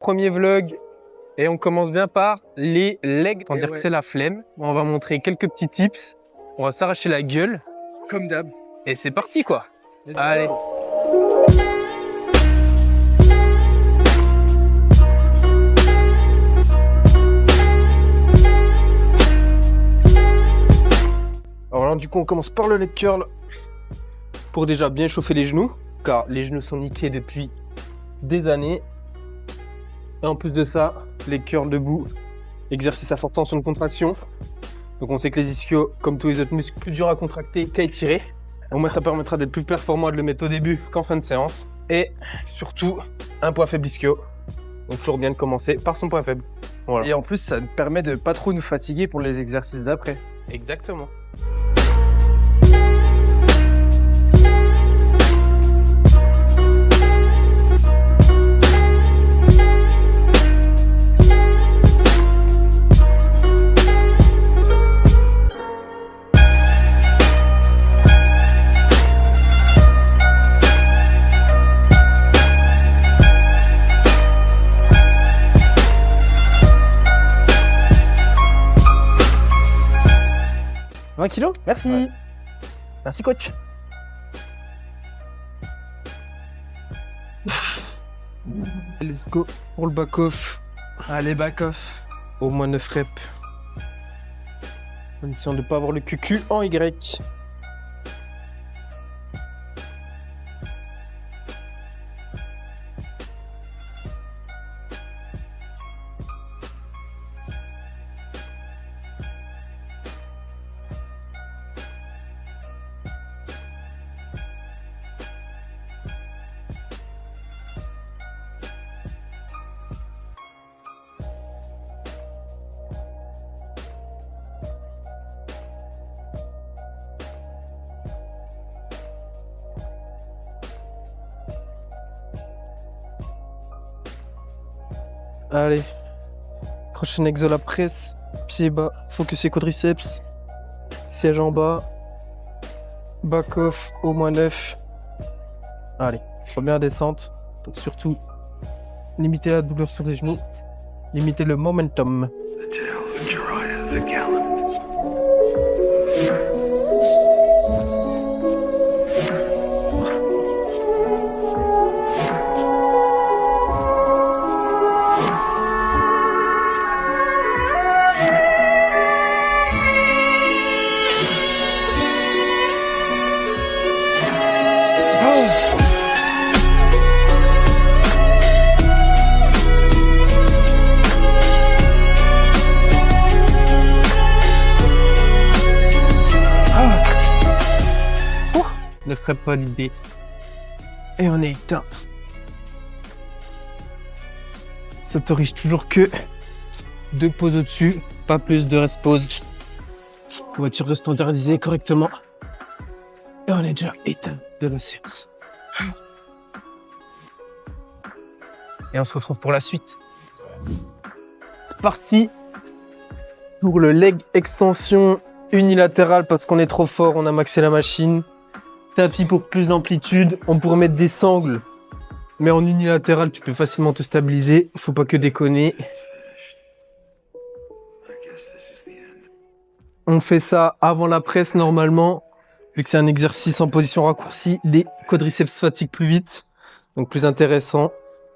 Premier vlog et on commence bien par les legs. On dire que c'est la flemme. On va montrer quelques petits tips. On va s'arracher la gueule. Comme d'hab. Et c'est parti quoi. Allez. Alors là, du coup, on commence par le leg curl pour déjà bien chauffer les genoux, car les genoux sont niqués depuis des années. Et en plus de ça, leg curl debout, exercice à forte tension de contraction. Donc on sait que les ischios, comme tous les autres muscles, plus durs à contracter qu'à étirer. Au moins, ça permettra d'être plus performant de le mettre au début qu'en fin de séance. Et surtout, un point faible ischio. Donc toujours bien de commencer par son point faible. Voilà. Et en plus, ça permet de pas trop nous fatiguer pour les exercices d'après. Exactement. « 20 kilos, merci. Ouais. Merci coach. Let's go pour le back-off. Allez, back-off. Au moins 9 reps. En essayant de ne pas avoir le cucu en Y. Allez, prochain exo la presse, pied bas, focus et quadriceps, siège en bas, back off au moins 9. Allez, première descente, surtout limiter la douleur sur les genoux, limiter le momentum. Ne serait pas l'idée. Et on est éteint. S'autorise toujours que 2 pauses au-dessus, pas plus de rest pause. Voiture de standardiser correctement. Et on est déjà éteint de la séance. Et on se retrouve pour la suite. C'est parti pour le leg extension unilatérale parce qu'on est trop fort, on a maxé la machine. Tapis pour plus d'amplitude, on pourrait mettre des sangles, mais en unilatéral tu peux facilement te stabiliser, faut pas que déconner. On fait ça avant la presse normalement, vu que c'est un exercice en position raccourcie, les quadriceps fatiguent plus vite, donc plus intéressant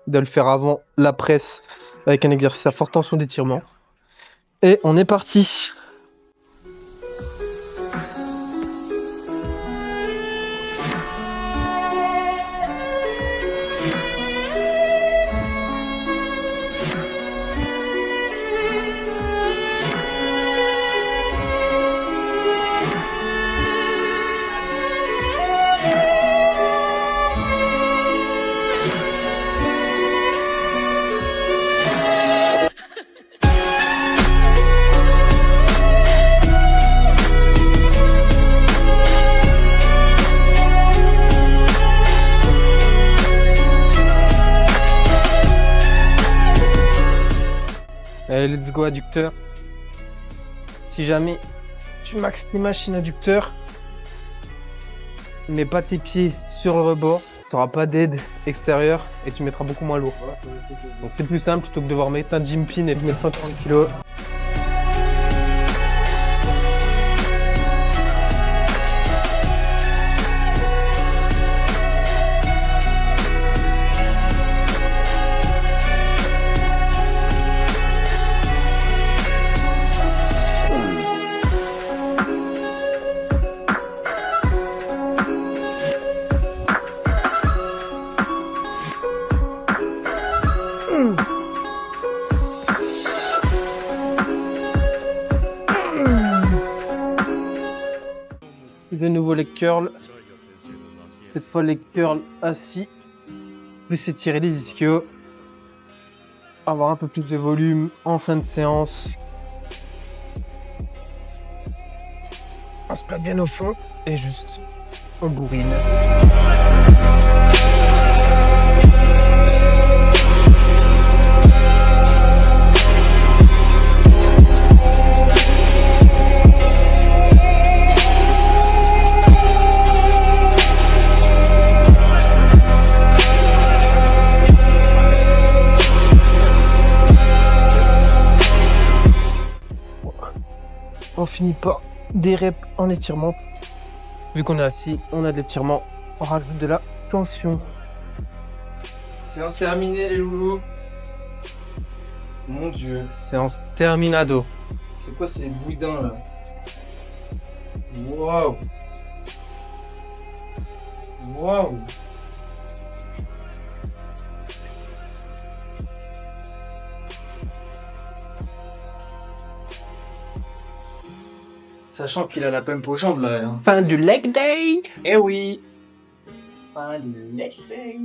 de le faire avant la presse avec un exercice à forte tension d'étirement. Et on est parti. Allez, let's go adducteur. Si jamais tu maxes tes machines adducteurs, mets pas tes pieds sur le rebord, Tu n'auras pas d'aide extérieure et tu mettras beaucoup moins lourd. Donc c'est plus simple plutôt que de devoir mettre un gym pin et de mettre 140 kg. De nouveau leg curl. Cette fois leg curl assis. Plus étirer les ischios. Avoir un peu plus de volume en fin de séance. On se place bien au fond et juste on bourrine. On finit par des reps en étirement. Vu qu'on est assis, on a de l'étirement. On rajoute de la tension. Séance terminée, les loulous. Mon dieu. Séance terminado. C'est quoi ces boudins là? Waouh. Waouh. Sachant qu'il a la pump aux jambes là. Hein. Fin du leg day. Eh oui. Fin du leg day.